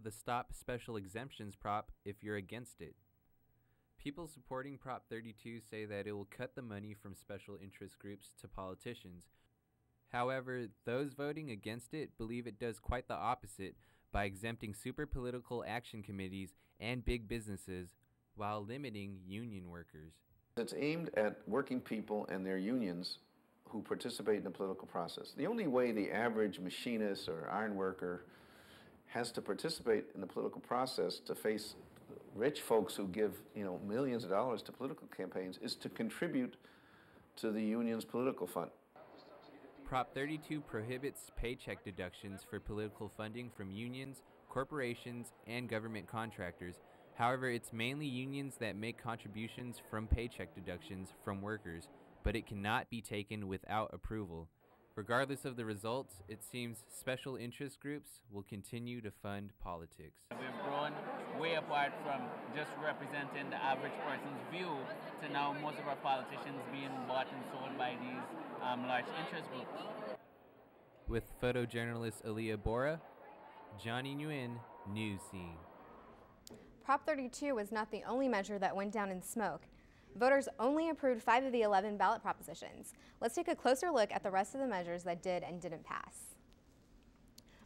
the Stop Special Exemptions prop if you're against it. People supporting Prop 32 say that it will cut the money from special interest groups to politicians. However, those voting against it believe it does quite the opposite by exempting super political action committees and big businesses while limiting union workers. It's aimed at working people and their unions who participate in the political process. The only way the average machinist or iron worker has to participate in the political process to face rich folks who give, millions of dollars to political campaigns is to contribute to the union's political fund. Prop 32 prohibits paycheck deductions for political funding from unions, corporations, and government contractors. However, it's mainly unions that make contributions from paycheck deductions from workers, but it cannot be taken without approval. Regardless of the results, it seems special interest groups will continue to fund politics. We've grown way apart from just representing the average person's view to now most of our politicians being bought and sold by these large interest groups. With photojournalist Aaliyah Bora, Johnny Nguyen, Newscene. Prop 32 was not the only measure that went down in smoke. Voters only approved 5 of the 11 ballot propositions. Let's take a closer look at the rest of the measures that did and didn't pass.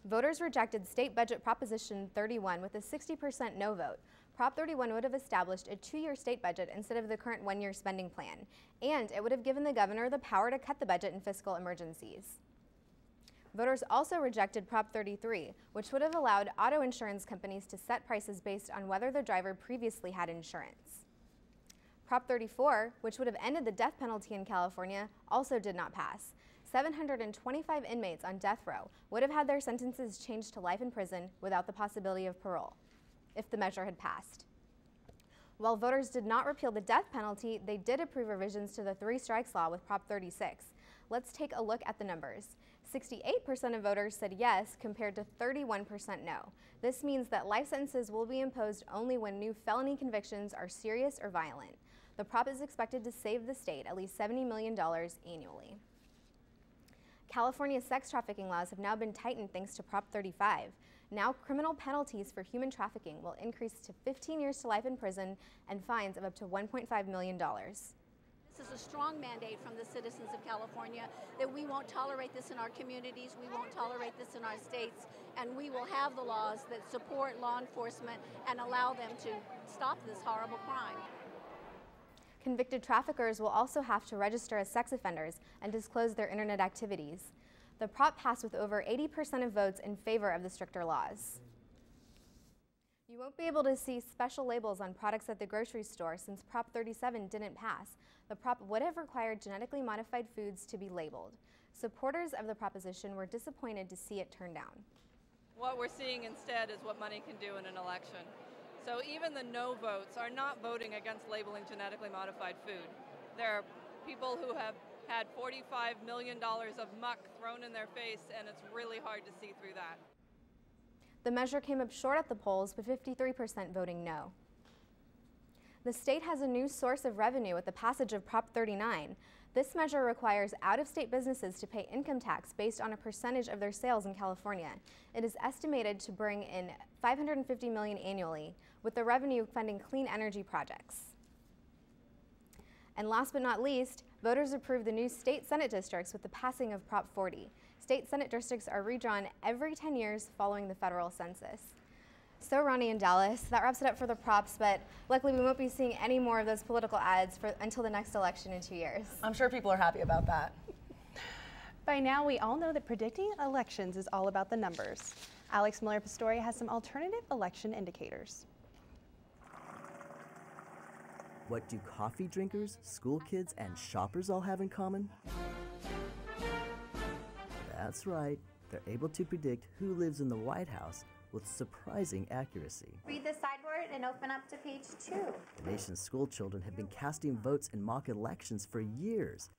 Voters rejected State Budget Proposition 31 with a 60% no vote. Prop 31 would have established a 2-year state budget instead of the current 1-year spending plan, and it would have given the governor the power to cut the budget in fiscal emergencies. Voters also rejected Prop 33, which would have allowed auto insurance companies to set prices based on whether the driver previously had insurance. Prop 34, which would have ended the death penalty in California, also did not pass. 725 inmates on death row would have had their sentences changed to life in prison without the possibility of parole, if the measure had passed. While voters did not repeal the death penalty, they did approve revisions to the 3 strikes law with Prop 36. Let's take a look at the numbers. 68% of voters said yes, compared to 31% no. This means that life sentences will be imposed only when new felony convictions are serious or violent. The prop is expected to save the state at least $70 million annually. California's sex trafficking laws have now been tightened thanks to Prop 35. Now criminal penalties for human trafficking will increase to 15 years to life in prison and fines of up to $1.5 million. This is a strong mandate from the citizens of California that we won't tolerate this in our communities, we won't tolerate this in our states, and we will have the laws that support law enforcement and allow them to stop this horrible crime. Convicted traffickers will also have to register as sex offenders and disclose their internet activities. The prop passed with over 80% of votes in favor of the stricter laws. You won't be able to see special labels on products at the grocery store since Prop 37 didn't pass. The prop would have required genetically modified foods to be labeled. Supporters of the proposition were disappointed to see it turned down. What we're seeing instead is what money can do in an election. So even the no votes are not voting against labeling genetically modified food. There are people who have had $45 million of muck thrown in their face, and it's really hard to see through that. The measure came up short at the polls, with 53% voting no. The state has a new source of revenue with the passage of Prop 39. This measure requires out-of-state businesses to pay income tax based on a percentage of their sales in California. It is estimated to bring in $550 million annually, with the revenue funding clean energy projects. And last but not least, voters approved the new state Senate districts with the passing of Prop 40. State Senate districts are redrawn every 10 years following the federal census. So Ronnie and Dallas, that wraps it up for the props, but luckily we won't be seeing any more of those political ads until the next election in 2 years. I'm sure people are happy about that. By now, we all know that predicting elections is all about the numbers. Alex Miller-Pistori has some alternative election indicators. What do coffee drinkers, school kids, and shoppers all have in common? That's right, they're able to predict who lives in the White House with surprising accuracy. Read the sideboard and open up to page 2. The nation's school children have been casting votes in mock elections for years.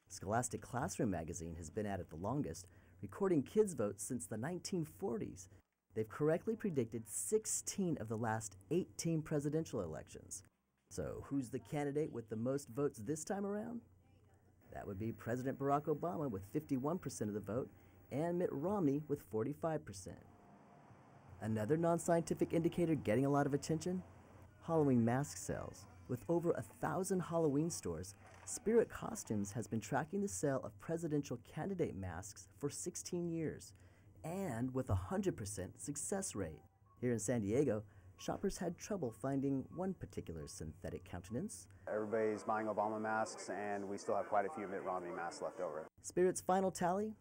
Scholastic Classroom magazine has been at it the longest, recording kids' votes since the 1940s. They've correctly predicted 16 of the last 18 presidential elections. So who's the candidate with the most votes this time around? That would be President Barack Obama with 51% of the vote and Mitt Romney with 45%. Another non-scientific indicator getting a lot of attention? Halloween mask sales. With over 1,000 Halloween stores, Spirit Costumes has been tracking the sale of presidential candidate masks for 16 years, and with a 100% success rate. Here in San Diego, shoppers had trouble finding one particular synthetic countenance. Everybody's buying Obama masks, and we still have quite a few Mitt Romney masks left over. Spirit's final tally?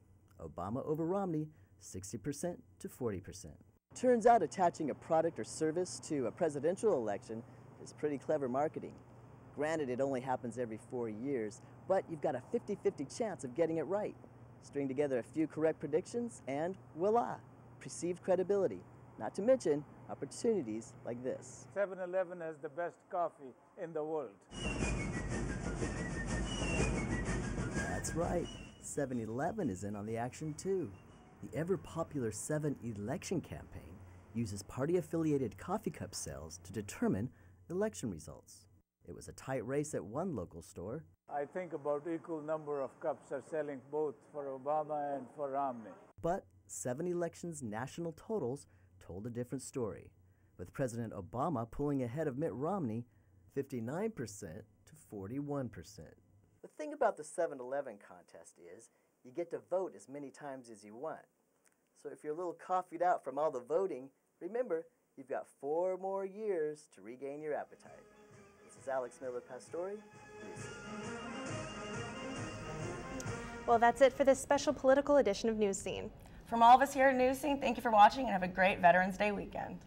Obama over Romney, 60% to 40%. Turns out attaching a product or service to a presidential election is pretty clever marketing. Granted, it only happens every 4 years, but you've got a 50-50 chance of getting it right. String together a few correct predictions, and voila, perceived credibility. Not to mention opportunities like this. 7-Eleven has the best coffee in the world. That's right, 7-Eleven is in on the action too. The ever-popular 7 election campaign uses party-affiliated coffee cup sales to determine election results. It was a tight race at one local store. I think about equal number of cups are selling both for Obama and for Romney. But 7-Election's national totals told a different story, with President Obama pulling ahead of Mitt Romney 59% to 41%. The thing about the 7-Eleven contest is you get to vote as many times as you want. So if you're a little coffeeed out from all the voting, remember, you've got 4 more years to regain your appetite. This is Alex Miller-Pastore. Well, that's it for this special political edition of Newscene. From all of us here at Newscene, thank you for watching and have a great Veterans Day weekend.